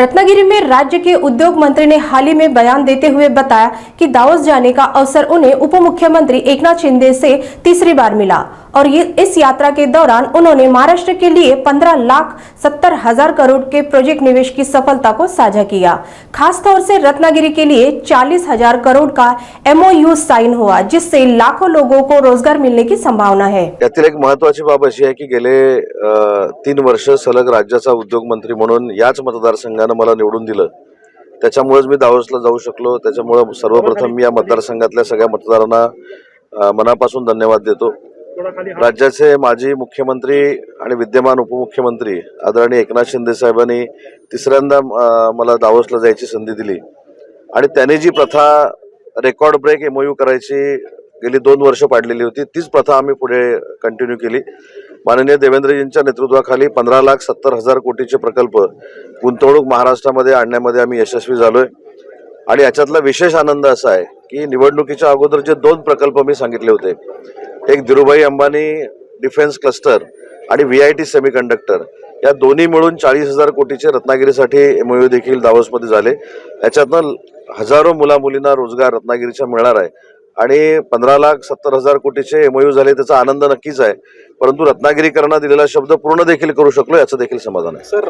रत्नागिरी में राज्य के उद्योग मंत्री ने हाल ही में बयान देते हुए बताया कि दावोस जाने का अवसर उन्हें उप मुख्यमंत्री एकनाथ शिंदे से तीसरी बार मिला और इस यात्रा के दौरान उन्होंने महाराष्ट्र के लिए 15,70,000 करोड़ के प्रोजेक्ट निवेश की सफलता को साझा किया। खास तौर से रत्नागिरी के लिए 40,000 करोड़ का MOU साइन हुआ, जिससे लाखों लोगों को रोजगार मिलने की संभावना है। यातील एक महत्त्वाची बाब अशी आहे की गेले 3 वर्ष सलग राज्याचा उद्योग मंत्री म्हणून याच मतदारसंघाने मला निवडून दिलं। त्याच्यामुळेच मी दावोसला जाऊ शकलो। त्याच्यामुळे सर्वप्रथम मी या मतदारसंघातल्या सगळ्या मतदारांना मनापासून धन्यवाद देतो। राज्याचे माजी मुख्यमंत्री आणि विद्यमान उपमुख्यमंत्री आदरणीय एकनाथ शिंदे साहेबांनी तिसऱ्यांदा मला दावोसला जायची संधी दिली आणि त्यांनी जी प्रथा रेकॉर्ड ब्रेक MOU करायची गेली 2 वर्ष पाडलेली होती, तीच प्रथा आम्ही पुढे कंटिन्यू केली। माननीय देवेंद्रजींच्या नेतृत्वाखाली 15,70,000 कोटीचे प्रकल्प गुंतवणूक महाराष्ट्रामध्ये आणण्यामध्ये आम्ही यशस्वी झालोय आणि याच्यातला विशेष आनंद असा आहे की निवडणुकीच्या अगोदर जे 2 प्रकल्प मी सांगितले होते, एक धीरूभाई अंबानी डिफेन्स क्लस्टर आणि VIT सेमीकंडक्टर, या दोन्ही मिळून 40,000 कोटीचे रत्नागिरीसाठी MOU देखील दावोसमध्ये झाले। याच्यातनं हजारो मुला-मुलींना रोजगार रत्नागिरीच्या मिळणार आहे आणि 15,70,000 कोटीचे MOU झाले, त्याचा आनंद नक्कीच आहे। परंतु रत्नागिरीकरांना दिलेला शब्द पूर्ण देखील करू शकलो, याचं देखील समाधान आहे। सर,